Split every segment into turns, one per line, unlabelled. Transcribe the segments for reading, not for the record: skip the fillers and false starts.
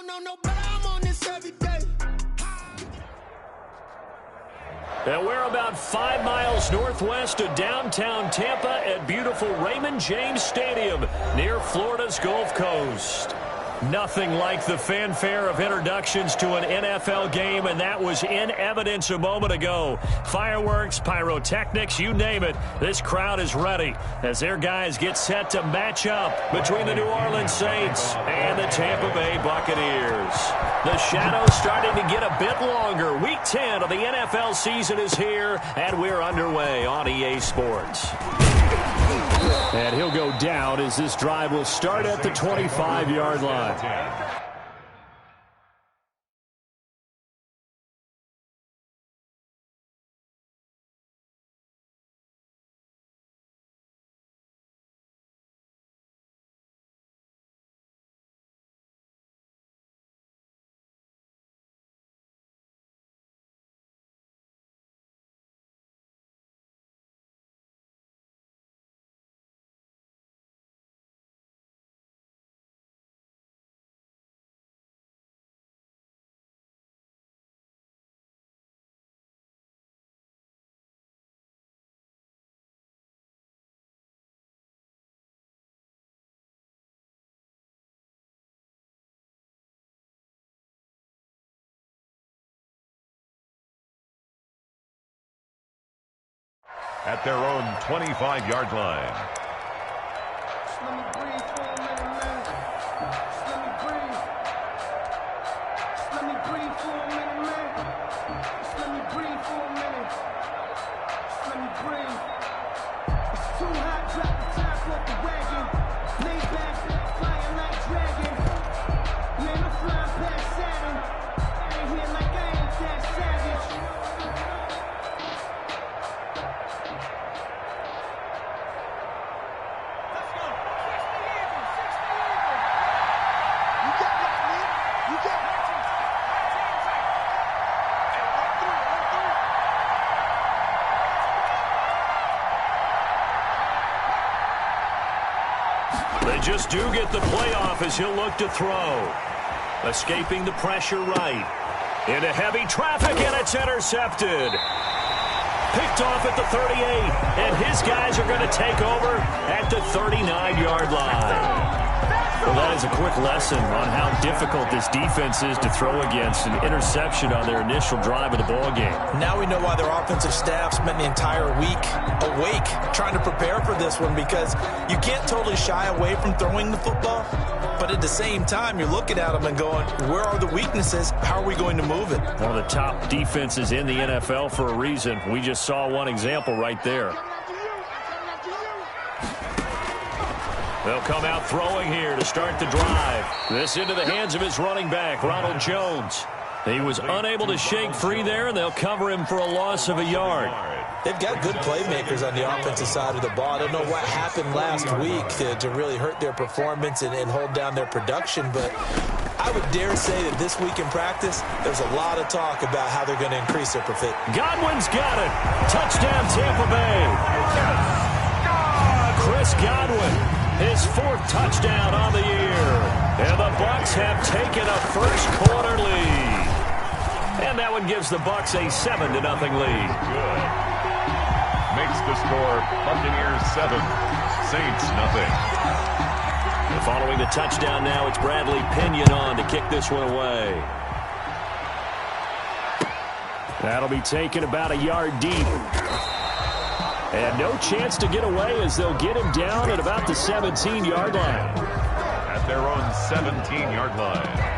don't know, but I'm on this every day.
And we're about 5 miles northwest of downtown Tampa at beautiful Raymond James Stadium near Florida's Gulf Coast. Nothing like the fanfare of introductions to an NFL game, and that was in evidence a moment ago. Fireworks, pyrotechnics, you name it. This crowd is ready as their guys get set to match up between the New Orleans Saints and the Tampa Bay Buccaneers. The shadow's starting to get a bit longer. Week 10 of the NFL season is here, and we're underway on EA Sports. And he'll go down as this drive will start at the 25-yard line.
At their own 25-yard line.
Just let me breathe for a minute, man. Just let me breathe. Just let me breathe for a minute, man. Just let me breathe for a minute. Just let me breathe. It's too hot, drop the top off the wagon. Lay back, flying like dragon. Man, I'm flying past Saturn. I ain't here like I ain't that savage.
They just do get the playoff as he'll look to throw. Escaping the pressure right. Into heavy traffic, and it's intercepted. Picked off at the 38, and his guys are going to take over at the 39-yard line. Well, that is a quick lesson on how difficult this defense is to throw against. An interception on their initial drive of the ball game.
Now we know why their offensive staff spent the entire week awake trying to prepare for this one, because you can't totally shy away from throwing the football, but at the same time you're looking at them and going, where are the weaknesses? How are we going to move it?
One of the top defenses in the NFL for a reason. We just saw one example right there. They'll come out throwing here to start the drive. This into the hands of his running back, Ronald Jones. He was unable to shake free there, and they'll cover him for a loss of a yard.
They've got good playmakers on the offensive side of the ball. I don't know what happened last week to really hurt their performance and hold down their production, but I would dare say that this week in practice, there's a lot of talk about how they're going to increase their profit.
Godwin's got it. Touchdown, Tampa Bay. Chris Godwin. His fourth touchdown on the year. And the Bucs have taken a first-quarter lead. And that one gives the Bucs a 7-0 lead.
Good. Makes the score Buccaneers 7, Saints nothing.
And following the touchdown now, it's Bradley Pinion on to kick this one away. That'll be taken about a yard deep. And no chance to get away as they'll get him down at about the 17-yard line.
At their own 17-yard line.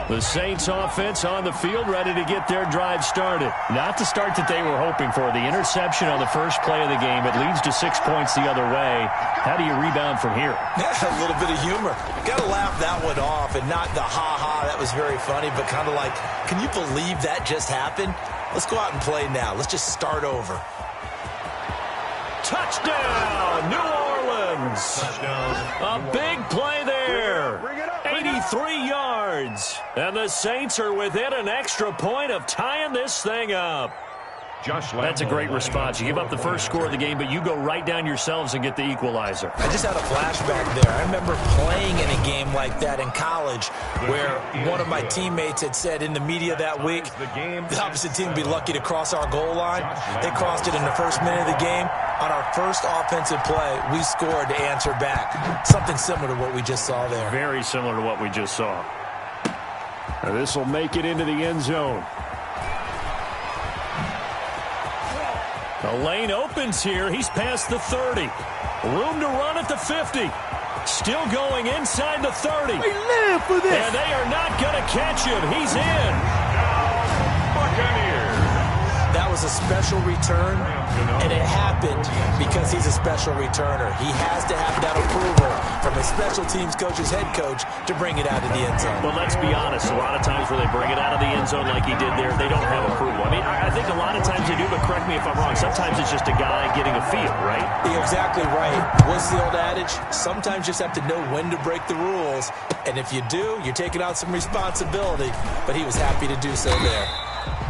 The Saints offense on the field ready to get their drive started. Not the start that they were hoping for. The interception on the first play of the game. It leads to 6 points the other way. How do you rebound from here?
A little bit of humor. Got to laugh that one off, and not the ha-ha, that was very funny, but kind of like, can you believe that just happened? Let's go out and play now. Let's just start over.
Touchdown, New Orleans. Touchdown. A big play there. 83 yards. And the Saints are within an extra point of tying this thing up. That's a great response. You give up the first score of the game, but you go right down yourselves and get the equalizer.
I just had a flashback there. I remember playing in a game like that in college where one of my teammates had said in the media that week, the opposite team would be lucky to cross our goal line. They crossed it in the first minute of the game. On our first offensive play, we scored to answer back. Something similar to what we just saw there.
Very similar to what we just saw. This will make it into the end zone. The lane opens here. He's past the 30. Room to run at the 50. Still going inside the 30.
We live for this.
And they are not going to catch him. He's in.
That was a special return, and it happened because he's a special returner. He has to have that approval from his special teams coach's head coach to bring it out of the end zone.
Well, let's be honest. A lot of times where they bring it out of the end zone like he did there, they don't have approval. I mean, I think a lot of times they do, but correct me if I'm wrong. Sometimes it's just a guy getting a feel, right?
You're exactly right. What's the old adage? Sometimes you just have to know when to break the rules, and if you do, you're taking out some responsibility, but he was happy to do so there.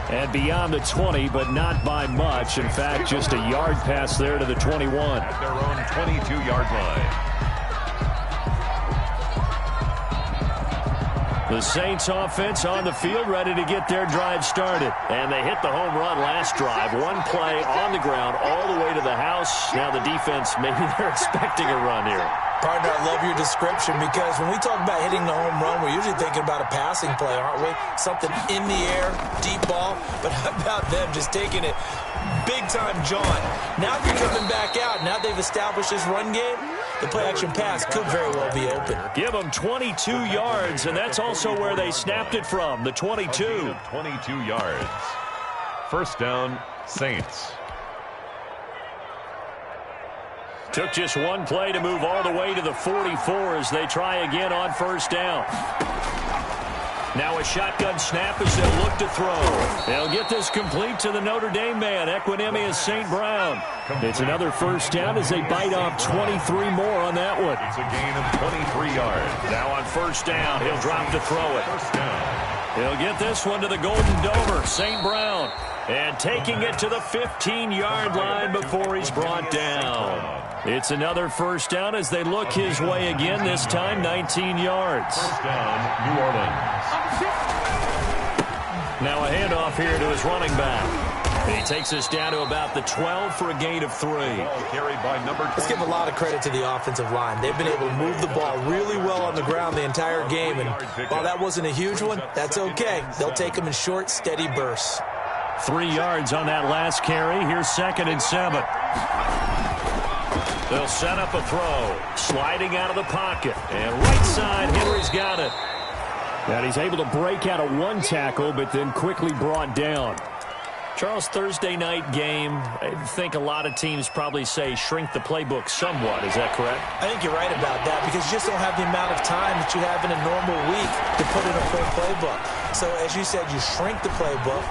And beyond the 20, but not by much. In fact, just a yard pass there to the 21.
At their own 22-yard line.
The Saints offense on the field, ready to get their drive started. And they hit the home run last drive. One play on the ground all the way to the house. Now the defense, maybe they're expecting a run here.
Partner, I love your description because when we talk about hitting the home run, we're usually thinking about a passing play, aren't we? Something in the air, deep ball. But how about them just taking it big-time jaunt? Now they're coming back out. Now they've established this run game. The play-action pass could very well be open.
Give them 22 yards, and that's also where they snapped it from, the 22.
22 yards. First down, Saints.
Took just one play to move all the way to the 44 as they try again on first down. Now a shotgun snap as they'll look to throw. They'll get this complete to the Notre Dame man, Equinemius St. Brown. It's another first down as they bite off 23 more on that one.
It's a gain of 23 yards.
Now on first down, he'll drop to throw it.
First down.
He'll get this one to the Golden Domer, St. Brown. And taking it to the 15-yard line before he's brought down. It's another first down as they look his way again, this time 19 yards.
First down, New Orleans.
Now a handoff here to his running back. And he takes us down to about the 12 for a gain of 3.
Carried by number 20.
Let's give a lot of credit to the offensive line. They've been able to move the ball really well on the ground the entire game. And while that wasn't a huge one, that's okay. They'll take them in short, steady bursts.
3 yards on that last carry. Here's 2nd and 7. They'll set up a throw. Sliding out of the pocket. And right side, Henry's got it. And he's able to break out of one tackle, but then quickly brought down. Charles, Thursday night game, I think a lot of teams probably say shrink the playbook somewhat. Is that correct?
I think you're right about that because you just don't have the amount of time that you have in a normal week to put in a full playbook. So as you said, you shrink the playbook.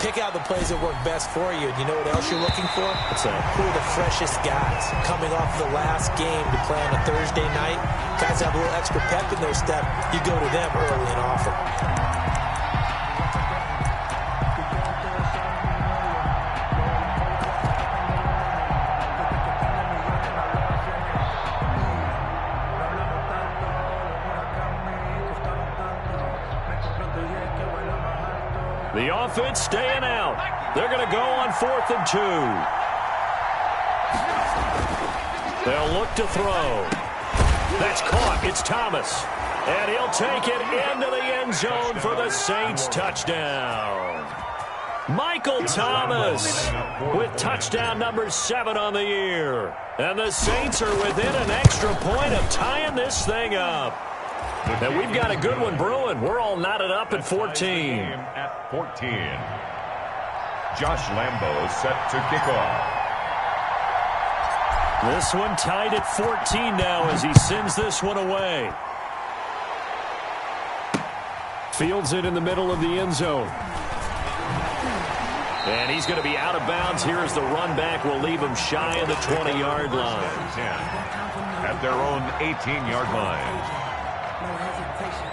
Pick out the plays that work best for you. And you know what else you're looking for?
What's that?
Who are the freshest guys coming off the last game to play on a Thursday night? Guys have a little extra pep in their step. You go to them early and often.
The offense staying out. They're going to go on 4th and 2. They'll look to throw. That's caught. It's Thomas. And he'll take it into the end zone for the Saints touchdown. Michael Thomas with touchdown number 7 on the year. And the Saints are within an extra point of tying this thing up. And we've got a good one brewing. We're all knotted up at 14.
At 14. Josh Lambo set to kick off.
This one tied at 14 now as he sends this one away. Fields it in the middle of the end zone. And he's going to be out of bounds here as the run back will leave him shy of the 20-yard line.
At their own 18-yard line.
No hesitation.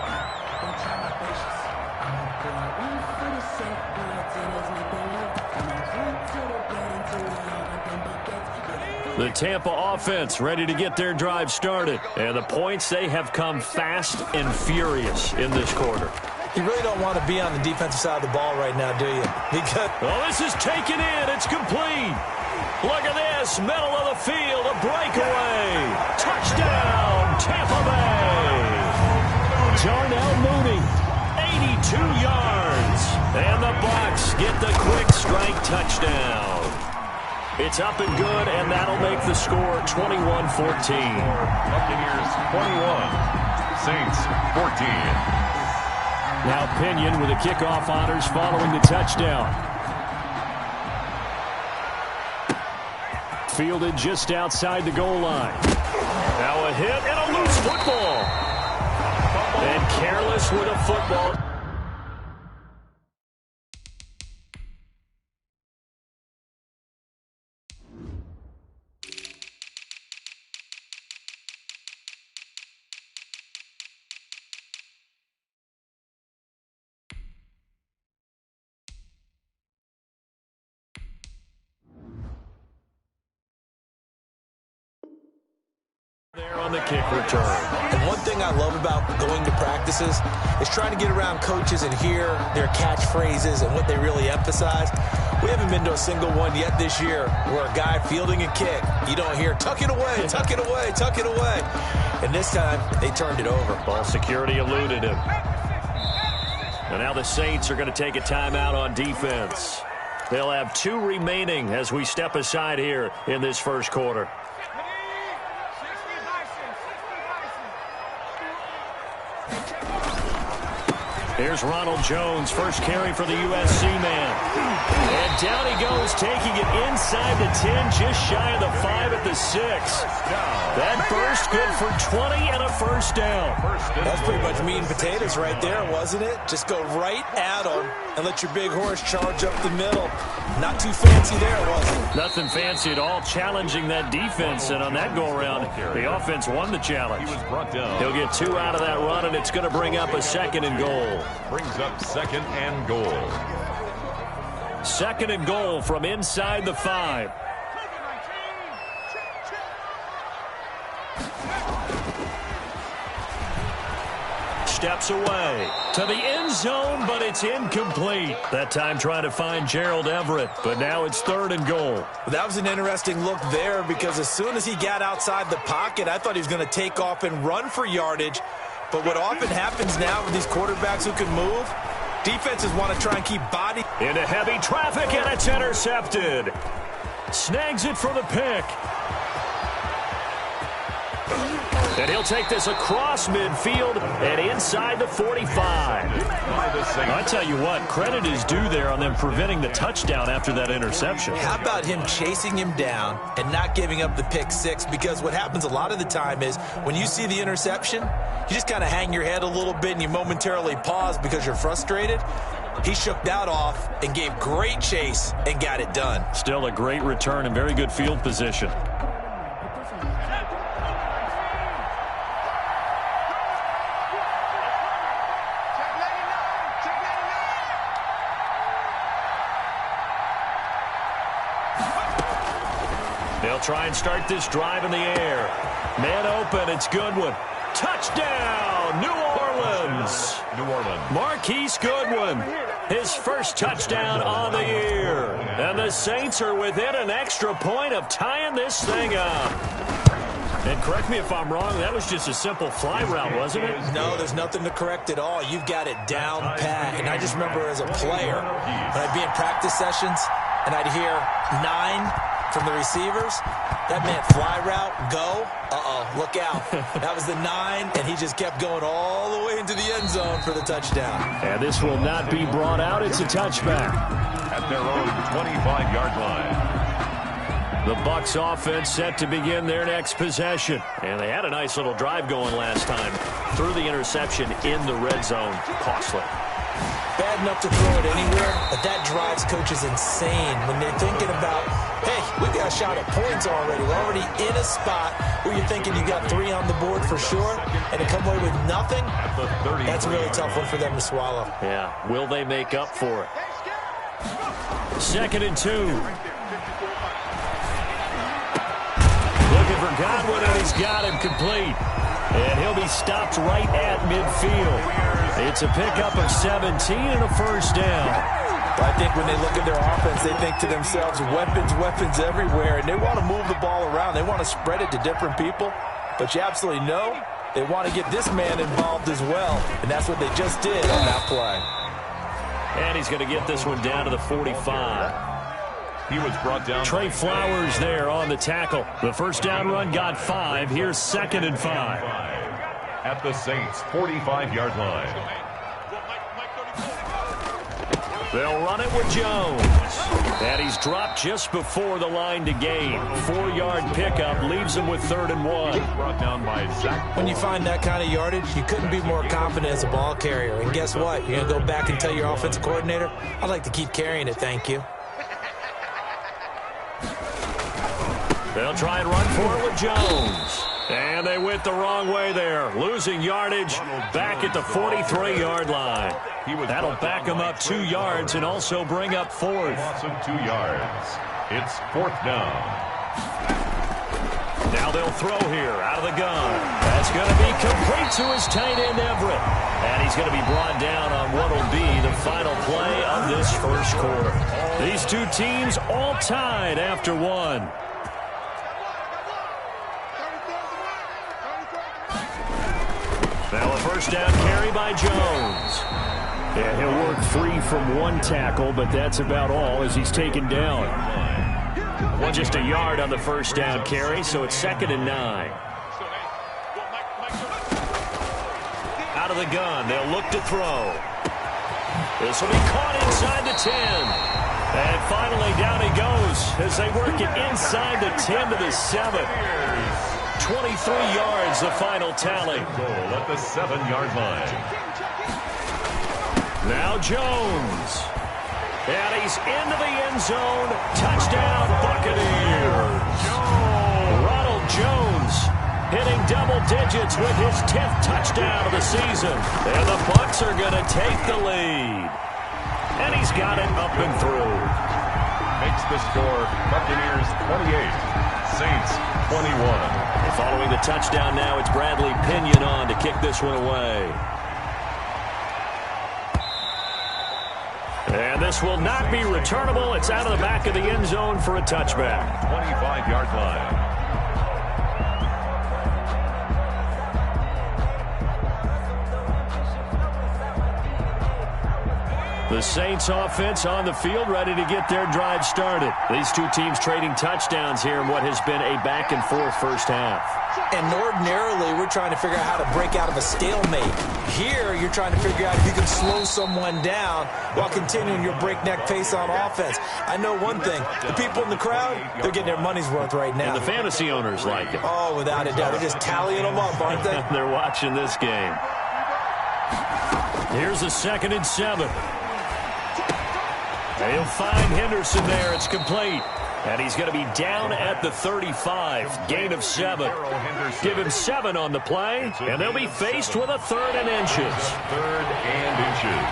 Don't try my patience. I'm going 1 for the set. Going to this nigga live. I'm going
The Tampa offense ready to get their drive started. And the points, they have come fast and furious in this quarter.
You really don't want to be on the defensive side of the ball right now, do you? Because
this is taken in. It's complete. Look at this. Middle of the field. A breakaway. Touchdown, Tampa Bay. Darnell Mooney, 82 yards. And the Bucs get the quick strike touchdown. It's up and good, and that'll make the score 21-14.
Buccaneers 21, Saints 14.
Now Pinion with the kickoff honors following the touchdown. Fielded just outside the goal line. Now a hit and a loose football. And careless with a football. There on the kick return.
And one thing I love about going to practices is trying to get around coaches and hear their catchphrases and what they really emphasize. We haven't been to a single one yet this year where a guy fielding a kick, you don't hear, tuck it away, tuck it away, tuck it away. And this time, they turned it over.
Ball security eluded him. And now the Saints are going to take a timeout on defense. They'll have 2 remaining as we step aside here in this first quarter. Here's Ronald Jones, first carry for the USC man. And down he goes, taking it inside the 10, just shy of the 5 at the 6. That burst good for 20 and a first down.
That's pretty much meat and potatoes right there, wasn't it? Just go right at them and let your big horse charge up the middle. Not too fancy there, was it?
Nothing fancy at all, challenging that defense. And on that go-around, the offense won the challenge. He'll get 2 out of that run, and it's going to bring up a 2nd and goal.
Brings up 2nd and goal.
2nd and goal from inside the 5. Steps away to the end zone, but it's incomplete. That time trying to find Gerald Everett, but now it's 3rd and goal.
That was an interesting look there because as soon as he got outside the pocket, I thought he was going to take off and run for yardage. But what often happens now with these quarterbacks who can move, defenses want to try and keep body.
Into heavy traffic, and it's intercepted. Snags it for the pick. And he'll take this across midfield and inside the 45. I tell you what, credit is due there on them preventing the touchdown after that interception.
How about him chasing him down and not giving up the pick 6? Because what happens a lot of the time is when you see the interception, you just kind of hang your head a little bit and you momentarily pause because you're frustrated. He shook that off and gave great chase and got it done.
Still a great return and very good field position. They'll try and start this drive in the air. Man open, it's Goodwin. Touchdown, New Orleans. Marquise Goodwin, his first touchdown on the year. And the Saints are within an extra point of tying this thing up. And correct me if I'm wrong, that was just a simple fly route, wasn't it?
No, there's nothing to correct at all. You've got it down pat. And I just remember as a player, when I'd be in practice sessions and I'd hear 9 from the receivers, that meant fly route, go, look out. That was the 9, and he just kept going all the way into the end zone for the touchdown.
And this will not be brought out. It's a touchback.
At their own 25-yard line.
The Bucs offense set to begin their next possession. And they had a nice little drive going last time. Threw the interception in the red zone. Costly.
Bad enough to throw it anywhere, but that drives coaches insane when they're thinking about, hey, we got a shot at points already. We're already in a spot where you're thinking you got 3 on the board for sure, and to come away with nothing, that's a really tough one for them to swallow.
Yeah, will they make up for it? 2nd and 2. Looking for Godwin, and he's got him complete. And he'll be stopped right at midfield. It's a pickup of 17 and a first down.
I think when they look at their offense, they think to themselves, weapons, weapons everywhere, and they want to move the ball around. They want to spread it to different people, but you absolutely know they want to get this man involved as well, and that's what they just did on that play.
And he's going to get this one down to the 45.
He was brought down.
Trey Flowers there on the tackle. The first down run got 5. Here's 2nd and 5.
At the Saints' 45-yard line.
They'll run it with Jones. And he's dropped just before the line to gain. 4-yard pickup leaves him with 3rd and 1.
Brought down by Zach.
When you find that kind of yardage, you couldn't be more confident as a ball carrier. And guess what? You're going to go back and tell your offensive coordinator, I'd like to keep carrying it, thank you.
They'll try and run for it with Jones. And they went the wrong way there. Losing yardage back at the 43-yard line. That'll back him up 2 yards and also bring up 4th.
Loss of 2 yards. It's 4th down.
Now they'll throw here out of the gun. That's going to be complete to his tight end, Everett. And he's going to be brought down on what will be the final play of this first quarter. These two teams all tied after 1. Now a first down carry by Jones. And he'll work free from 1 tackle, but that's about all as he's taken down. Just a yard on the first down carry, so it's 2nd and 9. Out of the gun, they'll look to throw. This will be caught inside the 10. And finally down he goes as they work it inside the 10 to the 7. 23 yards, the final tally.
Goal at the 7-yard line.
Now Jones. And he's into the end zone. Touchdown, Buccaneers. Ronald Jones hitting double digits with his 10th touchdown of the season. And the Bucs are going to take the lead. And he's got it up and through.
Makes the score Buccaneers 28, Saints 21.
Following the touchdown now, it's Bradley Pinion on to kick this one away. And this will not be returnable. It's out of the back of the end zone for a touchback.
25-yard line.
The Saints offense on the field ready to get their drive started. These two teams trading touchdowns here in what has been a back-and-forth first half.
And ordinarily, we're trying to figure out how to break out of a stalemate. Here, you're trying to figure out if you can slow someone down while continuing your breakneck pace on offense. I know one thing. The people in the crowd, they're getting their money's worth right now.
And the fantasy owners like it.
Oh, without a doubt. They're just tallying them up, aren't they?
They're watching this game. Here's a 2nd and 7. They'll find Henderson there. It's complete. And he's going to be down at the 35. Gain of 7. Give him 7 on the play. And they'll be faced with a 3rd and inches.
3rd and inches.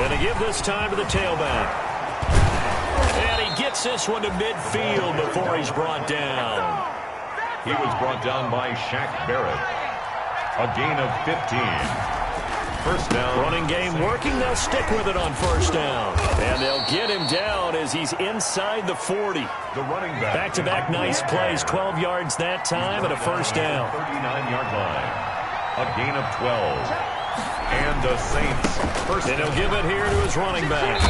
And to give this time to the tailback. And he gets this one to midfield before he's brought down.
He was brought down by Shaq Barrett. A gain of 15. First down.
Running game working. They'll stick with it on first down. And they'll get him down as he's inside the 40.
The running back.
Back-to-back nice plays. 12 yards that time and a first down.
39-yard line. A gain of 12. And the Saints. First
and he'll give it here to his running back.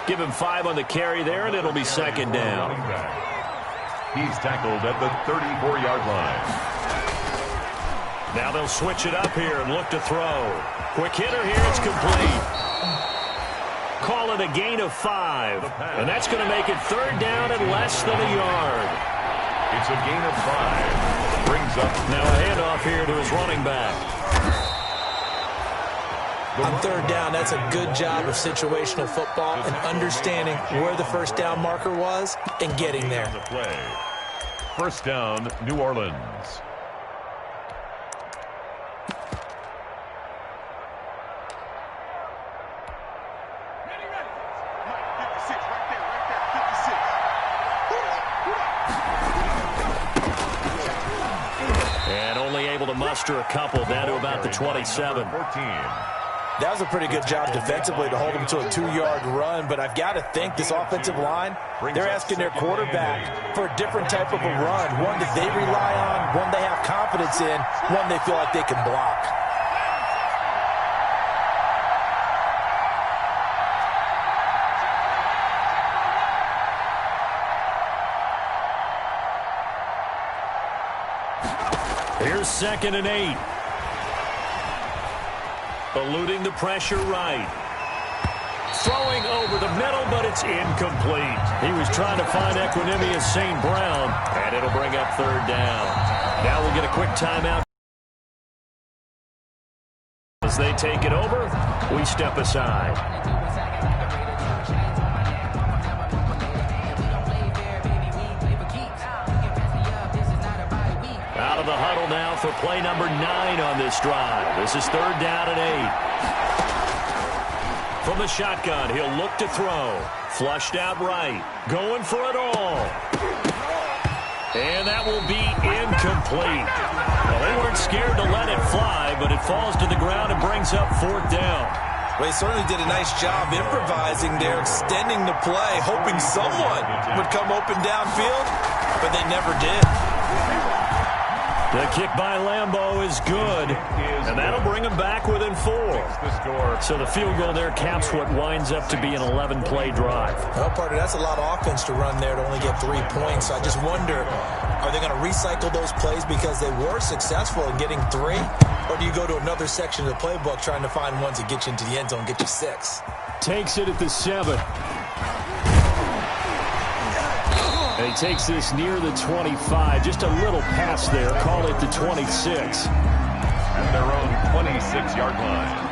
Give him 5 on the carry there, and it'll be 2nd down.
He's tackled at the 34-yard line.
Now they'll switch it up here and look to throw. Quick hitter here, it's complete. Call it a gain of 5. And that's going to make it 3rd down and less than a yard.
It's a gain of 5. Brings up.
Now a handoff here to his running back.
On 3rd down, that's a good job of situational football and understanding where the first down marker was and getting there.
First down, New Orleans.
able to muster a couple down to about the 27.
That was a pretty good job defensively to hold them to a 2-yard run, but I've got to think this offensive line, they're asking their quarterback for a different type of a run, one that they rely on, one they have confidence in, one they feel like they can block.
Here's 2nd and 8. Eluding the pressure right. Throwing over the middle, but it's incomplete. He was trying to find Equinemius St. Brown, and it'll bring up 3rd down. Now we'll get a quick timeout. As they take it over, we step aside. Out of the huddle now for play number 9 on this drive. This is 3rd down and 8. From the shotgun, he'll look to throw. Flushed out right. Going for it all. And that will be incomplete. Well, they weren't scared to let it fly, but it falls to the ground and brings up 4th down.
Well, he certainly did a nice job improvising there, extending the play, hoping someone would come open downfield, but they never did.
The kick by Lambeau is good, and that'll bring him back within 4. So the field goal there caps what winds up to be an 11-play drive.
Well, partner, that's a lot of offense to run there to only get 3 points. I just wonder, are they going to recycle those plays because they were successful in getting 3? Or do you go to another section of the playbook trying to find ones that get you into the end zone and get you 6?
Takes it at the 7. And he takes this near the 25. Just a little pass there. Call it the 26.
At their own 26-yard line.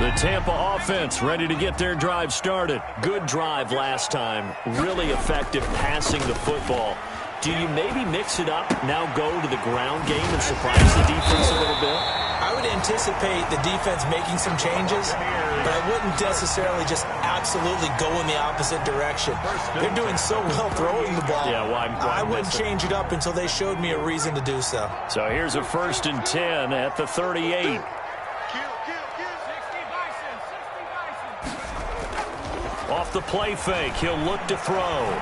The Tampa offense ready to get their drive started. Good drive last time. Really effective passing the football. Do you maybe mix it up, now go to the ground game and surprise the defense a little bit?
I would anticipate the defense making some changes, but I wouldn't necessarily just absolutely go in the opposite direction. They're doing so well throwing the ball.
Yeah, why
I wouldn't change it up until they showed me a reason to do so.
So here's a 1st and 10 at the 38. Off the play fake, he'll look to throw.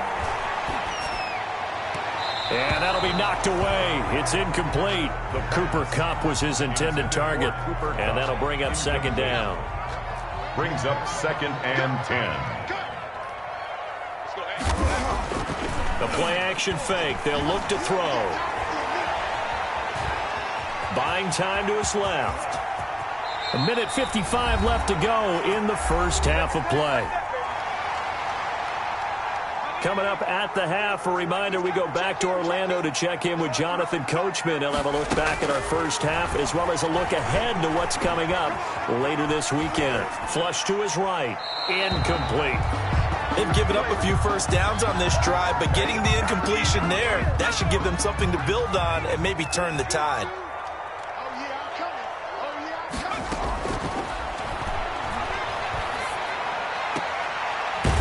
And that'll be knocked away. It's incomplete. Cooper Kupp was his intended target. And that'll bring up 2nd down.
Brings up 2nd and 10.
The play action fake. They'll look to throw. Buying time to his left. 1:55 left to go in the first half of play. Coming up at the half, a reminder, we go back to Orlando to check in with Jonathan Coachman. He'll have a look back at our first half, as well as a look ahead to what's coming up later this weekend. Flush to his right. Incomplete.
They've given up a few first downs on this drive, but getting the incompletion there, that should give them something to build on and maybe turn the tide.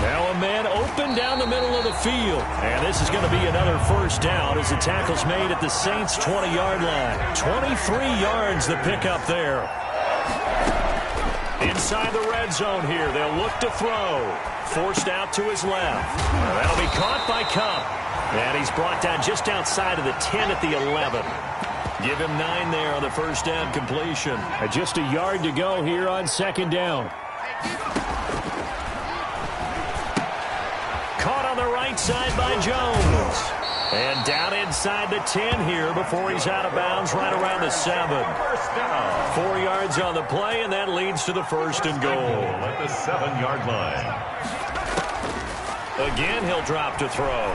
Now a man open down the middle of the field. And this is going to be another first down as the tackle's made at the Saints' 20-yard line. 23 yards the pickup there. Inside the red zone here. They'll look to throw. Forced out to his left. That'll be caught by Kupp. And he's brought down just outside of the 10 at the 11. Give him 9 there on the first down completion. Just a yard to go here on 2nd down. Caught on the right side by Jones. And down inside the 10 here before he's out of bounds right around the 7. 4 yards on the play, and that leads to the 1st and goal.
At the 7-yard line.
Again, he'll drop to throw.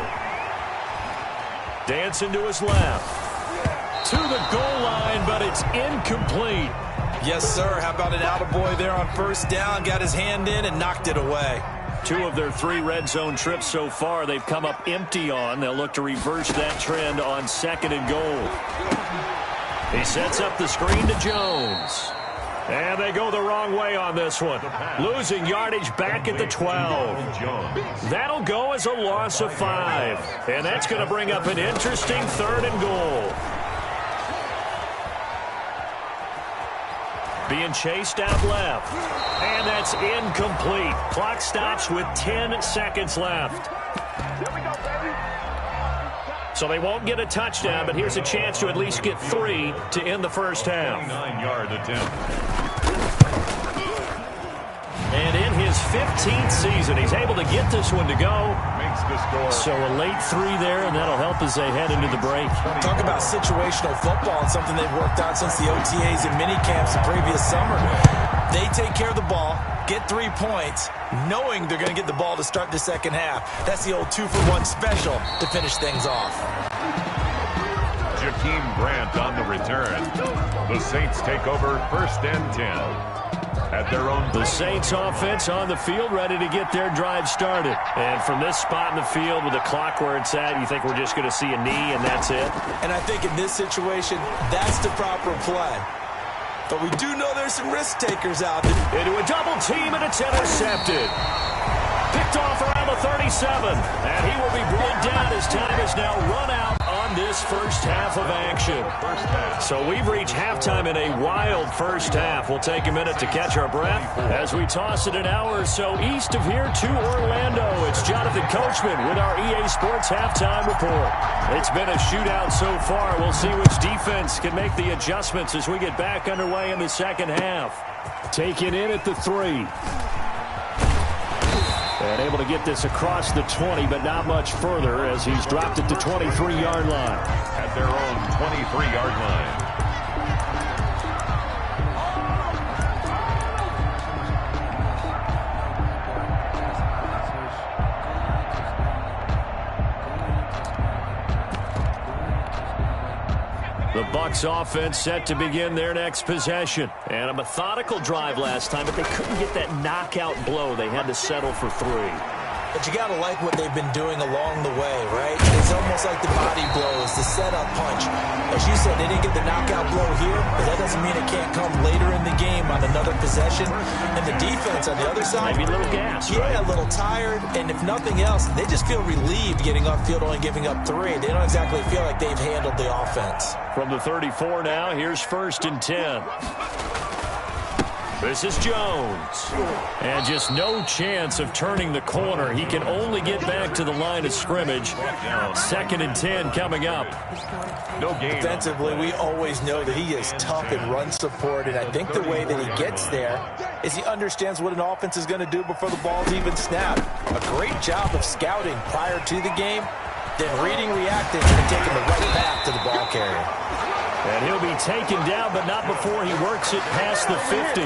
Dancing to his left. To the goal line, but it's incomplete.
Yes, sir. How about an attaboy there on first down? Got his hand in and knocked it away.
2 of their 3 red zone trips so far they've come up empty on. They'll look to reverse that trend on 2nd and goal. He sets up the screen to Jones. And they go the wrong way on this one. Losing yardage back at the 12. That'll go as a loss of 5. And that's going to bring up an interesting 3rd and goal. being chased out left. And that's incomplete. Clock stops with 10 seconds left. So they won't get a touchdown, but here's a chance to at least get 3 to end the first half.
9-yard attempt.
And in his 15th season, he's able to get this one to go.
Makes the score.
So a late 3 there, and that'll help as they head into the break.
Talk about situational football and something they've worked on since the OTAs and mini camps the previous summer. They take care of the ball, get 3 points, knowing they're going to get the ball to start the second half. That's the old 2-for-1 special to finish things off.
Jakeem Grant on the return. The Saints take over 1st and 10. At their own.
The Saints offense on the field, ready to get their drive started. And from this spot in the field with the clock where it's at, you think we're just going to see a knee and that's it?
And I think in this situation, that's the proper play. But we do know there's some risk takers out there.
Into a double team, and it's intercepted. Picked off around the 37. And he will be brought down as time is now run out on this first half of action. So we've reached halftime in a wild first half. We'll take a minute to catch our breath as we toss it an hour or so east of here to Orlando. It's Jonathan Coachman with our EA Sports Halftime Report. It's been a shootout so far. We'll see which defense can make the adjustments as we get back underway in the second half. Taken in at the 3. And able to get this across the 20, but not much further as he's dropped it to 23-yard line.
At their own 23-yard line.
The Bucs offense set to begin their next possession. And a methodical drive last time, but they couldn't get that knockout blow. They had to settle for 3.
But you got to like what they've been doing along the way, right? It's almost like the body blows, the setup punch. As you said, they didn't get the knockout blow here, but that doesn't mean it can't come later in the game on another possession. And the defense on the other side,
maybe a little gas,
yeah,
right?
A little tired. And if nothing else, they just feel relieved getting upfield, only giving up 3. They don't exactly feel like they've handled the offense.
From the 34 now, here's 1st and 10. This is Jones. And just no chance of turning the corner. He can only get back to the line of scrimmage. 2nd and 10 coming up.
No gain.
Defensively, we always know that he is tough in run support, and I think the way that he gets there is he understands what an offense is going to do before the ball's even snapped. A great job of scouting prior to the game, then reading, reacting, and taking the right path to the ball carrier.
And he'll be taken down, but not before he works it past the 50.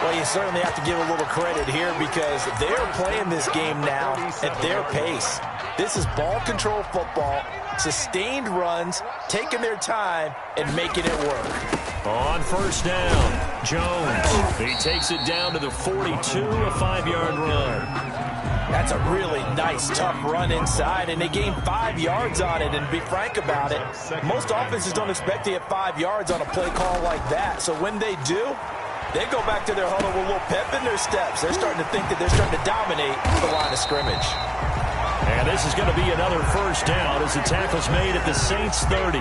Well, you certainly have to give a little credit here because they're playing this game now at their pace. This is ball control football, sustained runs, taking their time, and making it work.
On 1st down, Jones. He takes it down to the 42, a 5-yard run.
That's a really nice, tough run inside, and they gain 5 yards on it. And to be frank about it, most offenses don't expect to get 5 yards on a play call like that. So when they do, they go back to their huddle with a little pep in their steps. They're starting to think that they're starting to dominate the line of scrimmage.
And this is going to be another 1st down as the tackle's made at the Saints' 30.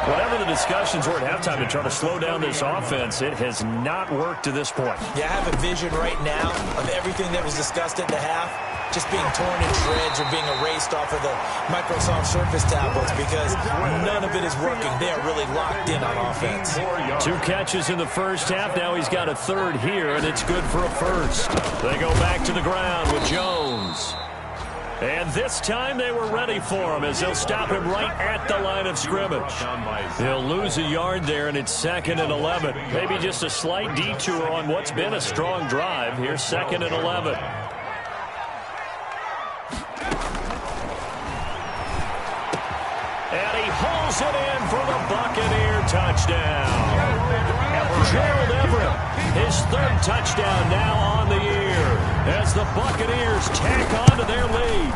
Whatever the discussions were at halftime to try to slow down this offense, it has not worked to this point.
Yeah, I have a vision right now of everything that was discussed at the half just being torn in shreds or being erased off of the Microsoft Surface tablets because none of it is working. They are really locked in on offense.
2 catches in the first half. Now he's got a 3rd here, and it's good for a 1st. They go back to the ground with Jones. And this time they were ready for him as they'll stop him right at the line of scrimmage. He'll lose a yard there, and it's 2nd and 11. Maybe just a slight detour on what's been a strong drive. Here's 2nd and 11. And he hauls it in for the Buccaneer touchdown. Gerald Everett, his 3rd touchdown now on the year as the Buccaneers tack on to their lead.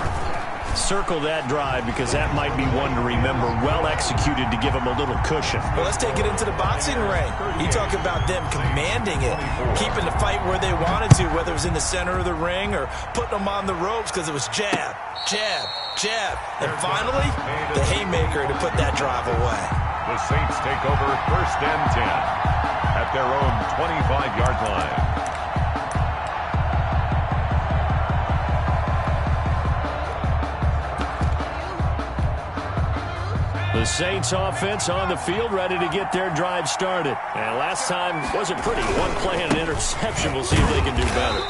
Circle that drive because that might be one to remember. Well executed to give them a little cushion.
Well, let's take it into the boxing ring. You talk about them commanding it, keeping the fight where they wanted to, whether it was in the center of the ring or putting them on the ropes because it was jab, jab, jab. And finally, the haymaker to put that drive away.
The Saints take over 1st and 10 at their own 25-yard line.
The Saints offense on the field, ready to get their drive started. And last time wasn't pretty. One play and an interception. We'll see if they can do better.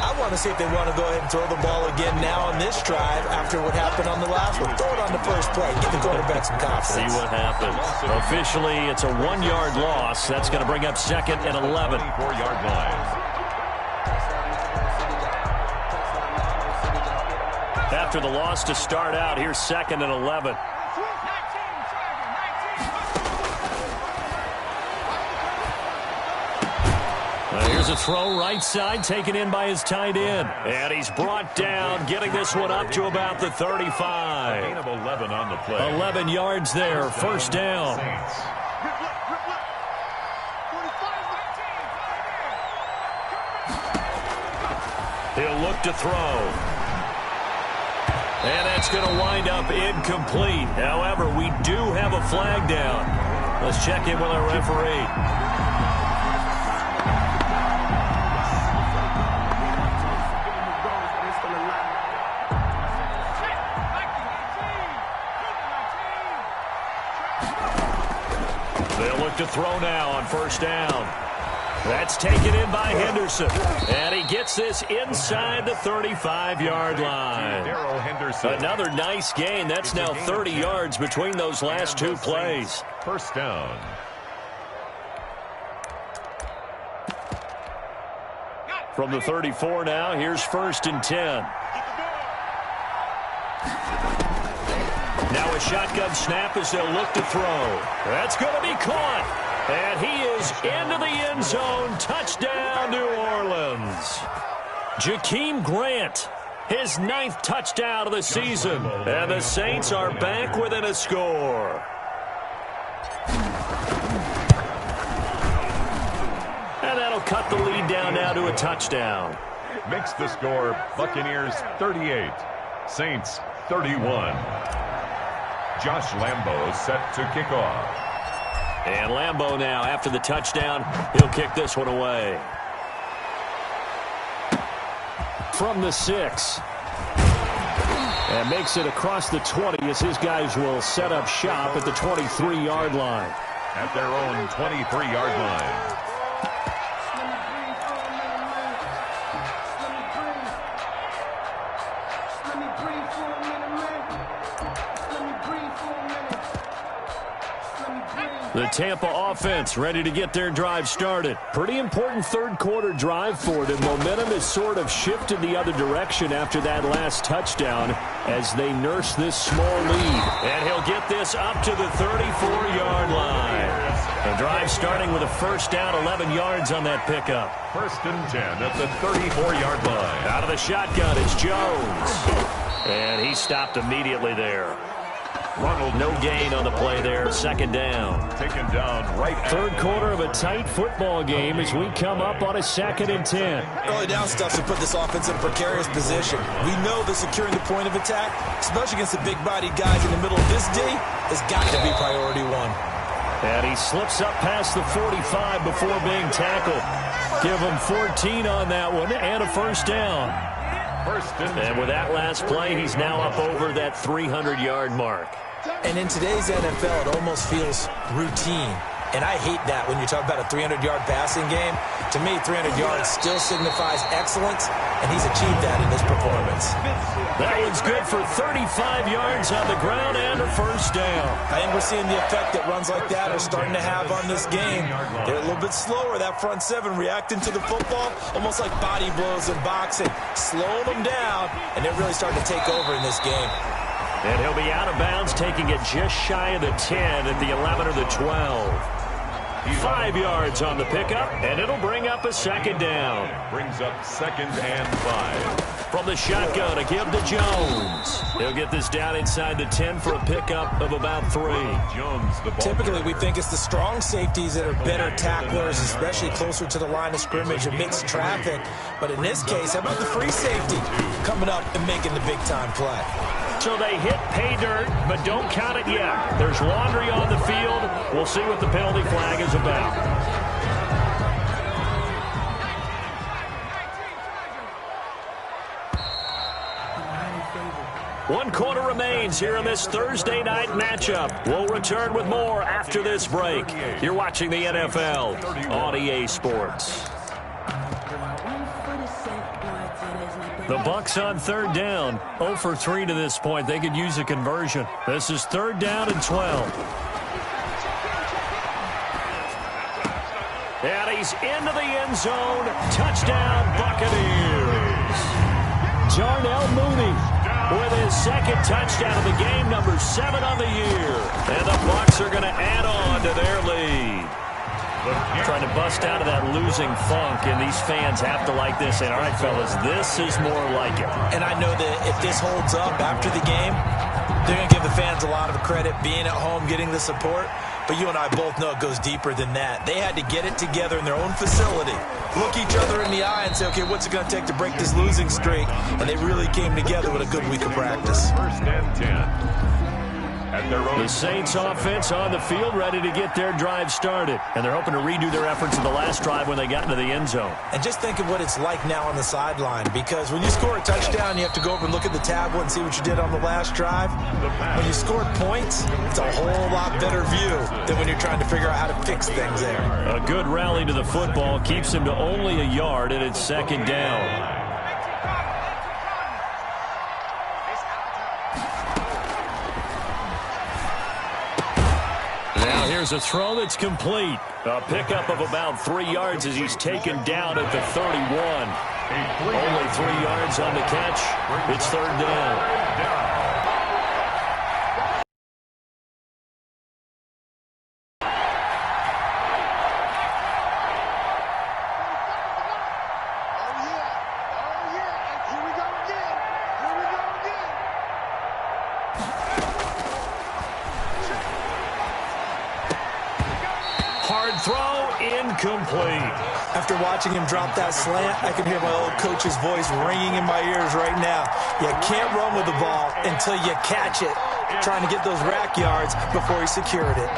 I want to see if they want to go ahead and throw the ball again now on this drive after what happened on the last one. Throw it on the first play. Give the quarterback some confidence.
See what happens. Officially, it's a 1-yard loss. That's going to bring up 2nd and 11.
4-yard line.
After the loss to start out, here's 2nd and 11. Here's a throw right side, taken in by his tight end. And he's brought down, getting this one up to about the 35.
Gain of 11 on the play.
11 yards there, 1st down. He'll look to throw. And that's going to wind up incomplete. However, we do have a flag down. Let's check in with our referee. They'll look to throw now on 1st down. That's taken in by Henderson. And he gets this inside the 35-yard line. Another nice gain. That's now 30 yards between those last two plays.
1st down.
From the 34 now, here's 1st and 10. Now a shotgun snap as they'll look to throw. That's going to be caught. And he is into the end zone. Touchdown, New Orleans. Jakeem Grant, his 9th touchdown of the season. And the Saints are back within a score. And that'll cut the lead down now to a touchdown.
Makes the score Buccaneers 38, Saints 31. Josh Lambo set to kick off.
And Lambo now, after the touchdown, he'll kick this one away. From the 6. And makes it across the 20 as his guys will set up shop at the 23-yard line.
At their own 23-yard line.
The Tampa offense ready to get their drive started. Pretty important 3rd quarter drive for them. Momentum has sort of shifted the other direction after that last touchdown as they nurse this small lead. And he'll get this up to the 34-yard line. The drive starting with a 1st down, 11 yards on that pickup.
1st and 10 at the 34-yard line.
Out of the shotgun, it's Jones. And he stopped immediately there. Ronald, no gain on the play there. 2nd down.
Taken down right.
3rd quarter of a tight football game as we come up on a 2nd and 10.
Early down stuff to put this offense in a precarious position. We know that securing the point of attack, especially against the big-bodied guys in the middle of this D, has got to be priority 1.
And he slips up past the 45 before being tackled. Give him 14 on that one and a 1st down. And with that last play, he's now up over that 300-yard mark.
And in today's NFL, it almost feels routine. And I hate that when you talk about a 300-yard passing game. To me, 300 yards still signifies excellence, and he's achieved that in this performance.
That one's good for 35 yards on the ground and a 1st down.
I think we're seeing the effect that runs like that are starting to have on this game. They're a little bit slower, that front 7, reacting to the football, almost like body blows in boxing, slowing them down, and they're really starting to take over in this game.
And he'll be out of bounds, taking it just shy of the 10 at the 11 or the 12. 5 yards on the pickup, and it'll bring up a 2nd down.
Brings up 2nd and 5.
From the shotgun, a give to Jones. He'll get this down inside the 10 for a pickup of about 3.
Jones, the ball.
Typically, we think it's the strong safeties that are better tacklers, especially closer to the line of scrimmage amidst traffic. But in this case, how about the free safety coming up and making the big-time play?
So they hit pay dirt, but don't count it yet. There's laundry on the field. We'll see what the penalty flag is about. One quarter remains here in this Thursday night matchup. We'll return with more after this break. You're watching the NFL on EA Sports. The Bucs on third down, 0 for 3 to this point. They could use a conversion. This is third down and 12. And he's into the end zone. Touchdown, Buccaneers. Jarnell Mooney with his second touchdown of the game, number 7 on the year. And the Bucs are going to add on to their lead. Trying to bust out of that losing funk, and these fans have to like this. And all right, fellas, this is more like it.
And I know that if this holds up after the game, they're going to give the fans a lot of credit, being at home, getting the support. But you and I both know it goes deeper than that. They had to get it together in their own facility, look each other in the eye and say, okay, what's it going to take to break this losing streak? And they really came together with a good week of practice.
First and 10.
The Saints offense on the field, ready to get their drive started. And they're hoping to redo their efforts in the last drive when they got into the end zone.
And just think of what it's like now on the sideline, because when you score a touchdown, you have to go over and look at the tablet and see what you did on the last drive. When you scored points, it's a whole lot better view than when you're trying to figure out how to fix things there.
A good rally to the football keeps him to only a yard, and it's second down. Here's a throw that's complete. A pickup of about 3 yards as he's taken down at the 31. Only 3 yards on the catch. It's third down. Incomplete.
After watching him drop that slant, I can hear my old coach's voice ringing in my ears right now. You can't run with the ball until you catch it. Trying to get those rack yards before he secured it.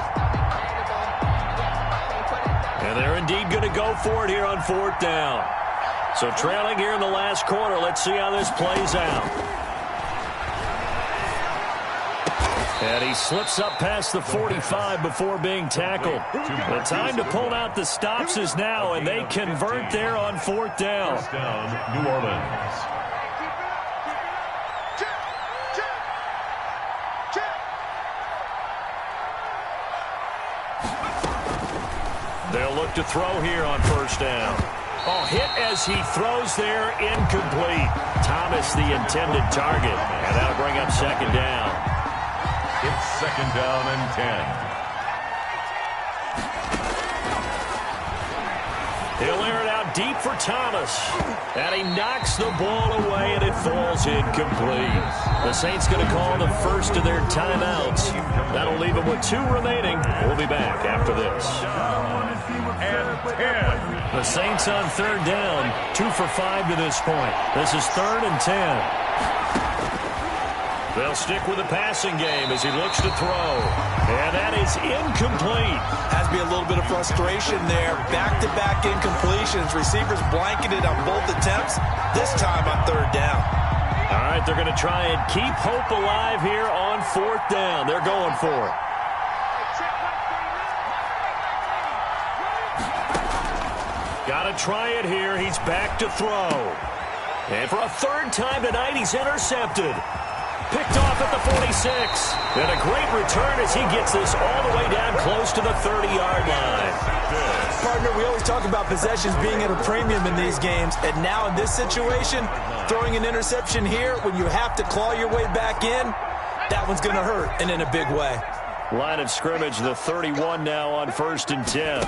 And they're indeed going to go for it here on fourth down. So trailing here in the last quarter, let's see how this plays out. And he slips up past the 45 before being tackled. The time to pull out the stops is now, and they convert there on fourth down.
First down, New Orleans.
They'll look to throw here on first down. Oh, hit as he throws there, incomplete. Thomas the intended target, and that'll bring up second down.
It's second down and 10.
He'll air it out deep for Thomas. And he knocks the ball away, and it falls incomplete. The Saints going to call the first of their timeouts. That'll leave them with 2 remaining. We'll be back after this.
And 10.
The Saints on third down, 2 for 5 to this point. This is third and 10. They'll stick with the passing game as he looks to throw. And that is incomplete.
Has to be a little bit of frustration there. Back-to-back incompletions. Receivers blanketed on both attempts, this time on third down.
All right, they're going to try and keep hope alive here on fourth down. They're going for it. Got to try it here. He's back to throw. And for a third time tonight, he's intercepted. Picked off at the 46. And a great return as he gets this all the way down close to the 30-yard line.
Partner, we always talk about possessions being at a premium in these games. And now in this situation, throwing an interception here when you have to claw your way back in, that one's going to hurt, and in a big way.
Line of scrimmage, the 31 now on first and 10.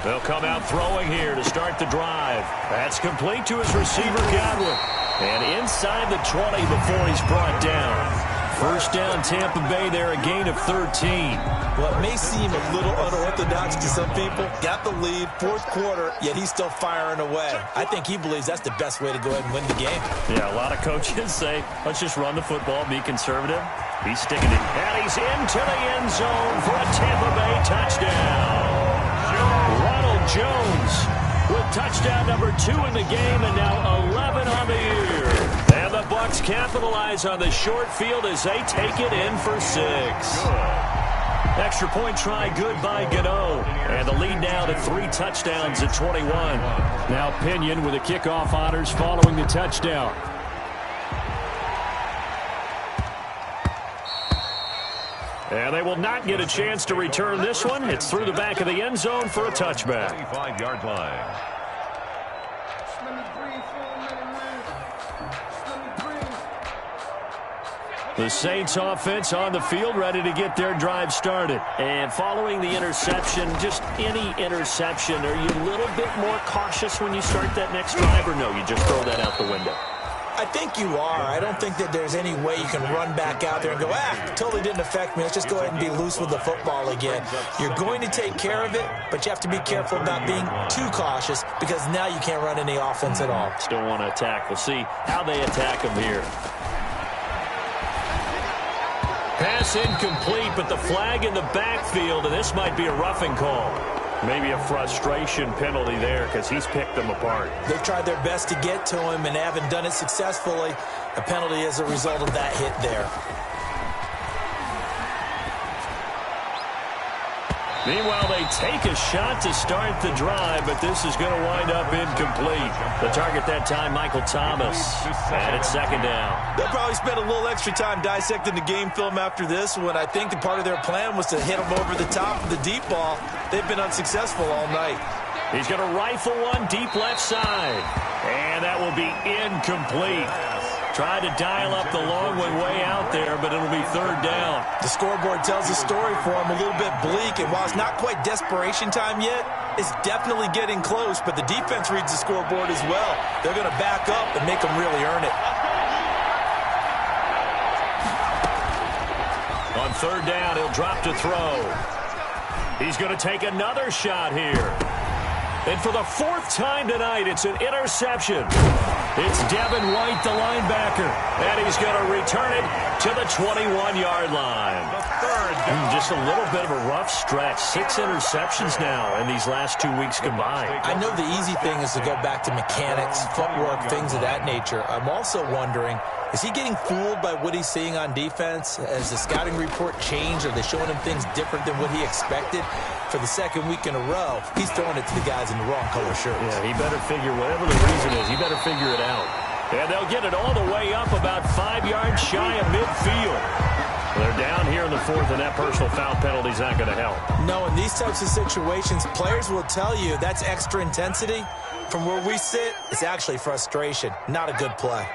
They'll come out throwing here to start the drive. That's complete to his receiver, Godwin. And inside the 20 before he's brought down. First down, Tampa Bay there, a gain of 13.
Well, it may seem a little unorthodox to some people. Got the lead, fourth quarter, yet he's still firing away. I think he believes that's the best way to go ahead and win the game.
Yeah, a lot of coaches say, let's just run the football, be conservative. He's sticking it. And he's into the end zone for a Tampa Bay touchdown. Ronald Jones with touchdown number 2 in the game, and now 11 on the year. And the Bucs capitalize on the short field as they take it in for 6. Extra point try good by Gano. And the lead now to 3 touchdowns at 21. Now Pinion with the kickoff honors following the touchdown. And they will not get a chance to return this one. It's through the back of the end zone for a touchback.
25-yard line.
The Saints offense on the field, ready to get their drive started. And following the interception, just any interception, are you a little bit more cautious when you start that next drive, or no, you just throw that out the window?
I think you are. I don't think that there's any way you can run back out there and go, totally didn't affect me. Let's just go ahead and be loose with the football again. You're going to take care of it, but you have to be careful about being too cautious because now you can't run any offense at all.
Still want to attack. We'll see how they attack them here. Pass incomplete, but the flag in the backfield, and this might be a roughing call. Maybe a frustration penalty there because he's picked them apart.
They've tried their best to get to him and haven't done it successfully. A penalty as a result of that hit there.
Meanwhile, they take a shot to start the drive, but this is going to wind up incomplete. The target that time, Michael Thomas. And it's second down.
They'll probably spend a little extra time dissecting the game film after this one. I think the part of their plan was to hit them over the top of the deep ball. They've been unsuccessful all night.
He's going to rifle one deep left side. And that will be incomplete. Tried to dial up the long one way out there, but it'll be third down.
The scoreboard tells the story for him, a little bit bleak, and while it's not quite desperation time yet, it's definitely getting close, but the defense reads the scoreboard as well. They're going to back up and make them really earn it.
On third down, he'll drop to throw. He's going to take another shot here. And for the 4th time tonight, it's an interception. It's Devin White, the linebacker, and he's going to return it to the 21-yard line. Just a little bit of a rough stretch. 6 interceptions now in these last 2 weeks combined.
I know the easy thing is to go back to mechanics, footwork, things of that nature. I'm also wondering, is he getting fooled by what he's seeing on defense? Has the scouting report changed? Are they showing him things different than what he expected? For the second week in a row, he's throwing it to the guys in the wrong color shirts.
Yeah, he better figure, whatever the reason is, he better figure it out. And they'll get it all the way up about 5 yards shy of midfield. They're down here in the 4th, and that personal foul penalty is not going to help.
No, in these types of situations, players will tell you that's extra intensity. From where we sit, it's actually frustration, not a good play.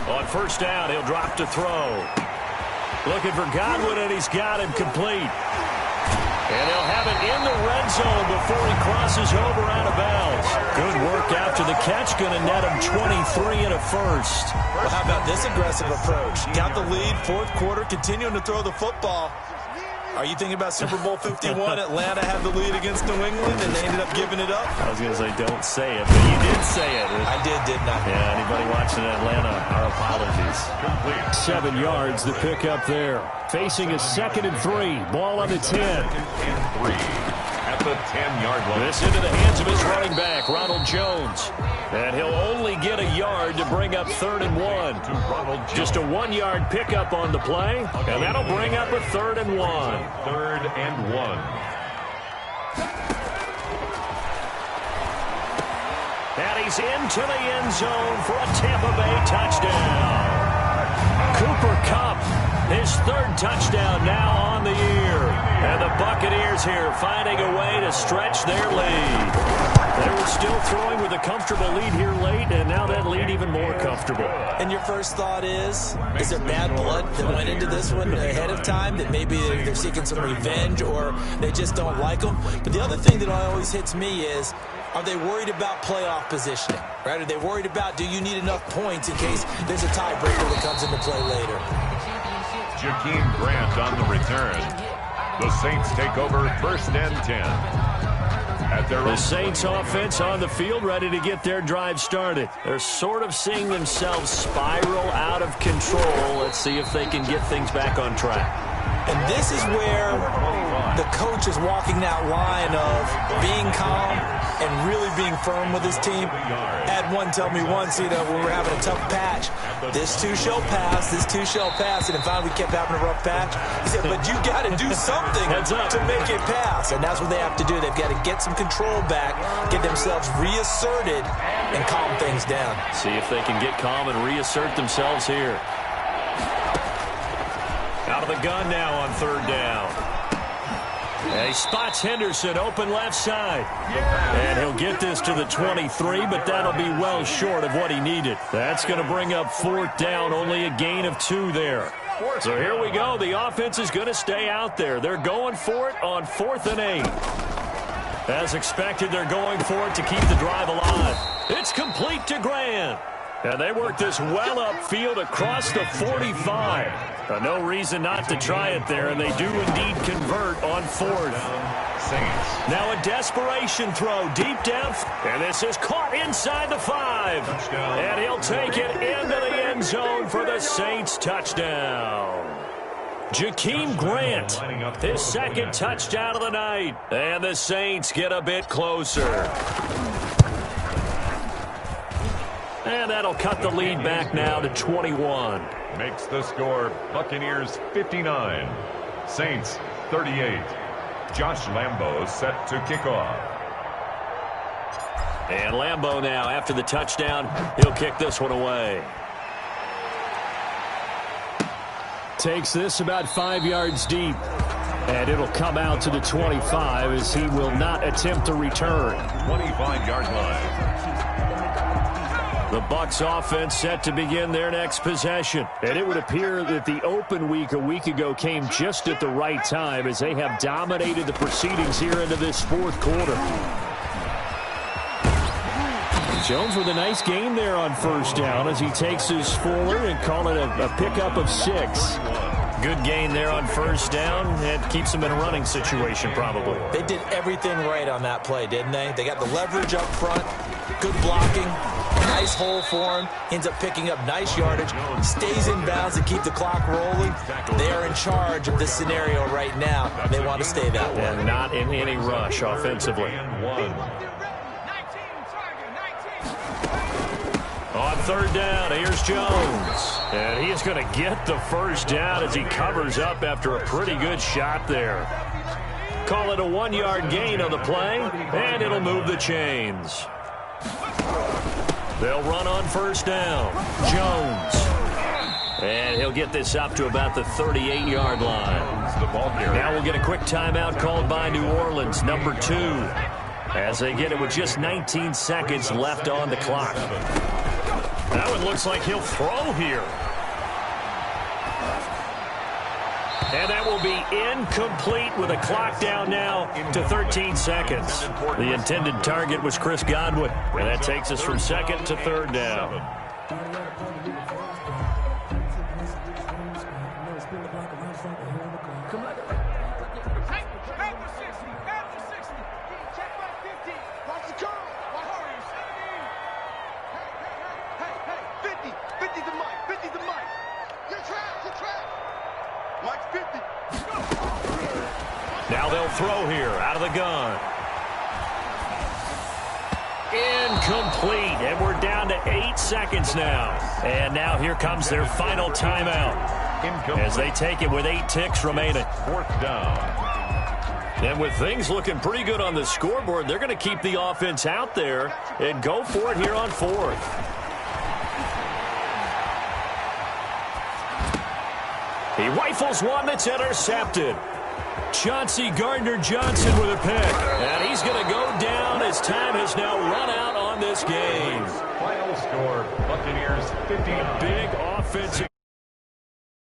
On first down, he'll drop to throw. Looking for Godwin, and he's got him complete. And they'll have it in the red zone before he crosses over out of bounds. Good work after the catch. Going to net him 23 and a first.
Well, how about this aggressive approach? Got the lead, 4th quarter, continuing to throw the football. Are you thinking about Super Bowl 51? Atlanta had the lead against New England, and they ended up giving it up?
I was going to say, don't say it, but you did say it.
I did, didn't I?
Yeah, anybody watching Atlanta, our apologies. 7 yards, the pick up there. Facing a 2nd and 3. Ball on the 10.
2nd and 3 at the 10-yard line.
This into the hands of his running back, Ronald Jones. And he'll only get a yard to bring up 3rd and 1. Just a 1-yard pickup on the play, and that'll bring up a 3rd and 1.
3rd and 1.
And he's into the end zone for a Tampa Bay touchdown. Cooper Kupp, his 3rd touchdown now on the year. And the Buccaneers here finding a way to stretch their lead. They were still throwing with a comfortable lead here late, and now that lead even more comfortable.
And your first thought is there bad blood that went into this one ahead of time, that maybe they're seeking some revenge or they just don't like them? But the other thing that always hits me is Are they worried about playoff positioning? Right? Are they worried about, do you need enough points in case there's a tiebreaker that comes into play later?
Jakeem Grant on the return. The Saints take over 1st and 10.
The Saints offense on the field, ready to get their drive started. They're sort of seeing themselves spiral out of control. Let's see if they can get things back on track.
And this is where the coach is walking that line of being calm and really being firm with his team. Had one tell me once, when we're having a tough patch, this too shall pass, this too shall pass. And finally we kept having a rough patch. He said, but you got to do something to make it pass. And that's what they have to do. They've got to get some control back, get themselves reasserted, and calm things down.
See if they can get calm and reassert themselves here. Out of the gun now on 3rd down. And he spots Henderson open left side. And he'll get this to the 23, but that'll be well short of what he needed. That's going to bring up 4th down, only a gain of 2 there. So here we go. The offense is going to stay out there. They're going for it on 4th and 8. As expected, they're going for it to keep the drive alive. It's complete to Grant. And they work this well upfield across the 45. No reason not to try it there, and they do indeed convert on 4th.
Saints.
Now a desperation throw deep down, and this is caught inside the 5.
Touchdown.
And he'll take it into the end zone for the Saints touchdown. Jakeem Grant, his 2nd touchdown of the night. And the Saints get a bit closer. And that'll cut the lead back now to 21.
Makes the score Buccaneers 59. Saints 38. Josh Lambo set to kick off.
And Lambo now, after the touchdown, he'll kick this one away. Takes this about 5 yards deep. And it'll come out to the 25 as he will not attempt to return.
25-yard line.
The Bucs offense set to begin their next possession. And it would appear that the open week a week ago came just at the right time as they have dominated the proceedings here into this 4th quarter. Jones with a nice gain there on 1st down as he takes us forward and call it a pickup of 6. Good gain there on 1st down. It keeps them in a running situation probably.
They did everything right on that play, didn't they? They got the leverage up front, good blocking. Nice hole for him. Ends up picking up nice yardage. Stays in bounds to keep the clock rolling. They are in charge of this scenario right now. They want to stay that way.
And not in any rush offensively. On 3rd down, here's Jones. And he is going to get the 1st down as he covers up after a pretty good shot there. Call it a 1-yard gain on the play, and it'll move the chains. They'll run on 1st down. Jones. And he'll get this up to about the 38-yard line. Now we'll get a quick timeout called by New Orleans, number 2. As they get it with just 19 seconds left on the clock. That one looks like he'll throw here. And that will be incomplete with a clock down now to 13 seconds. The intended target was Chris Godwin. And that takes us from 2nd to 3rd down. Now they'll throw here out of the gun. Incomplete, and we're down to 8 seconds now. And now here comes their final timeout as they take it with 8 ticks remaining.
4th down.
And with things looking pretty good on the scoreboard, they're going to keep the offense out there and go for it here on 4th. He rifles one that's intercepted. Chauncey Gardner-Johnson with a pick. And he's going to go down as time has now run out on this game.
Final score, Buccaneers 59.
Big offensive.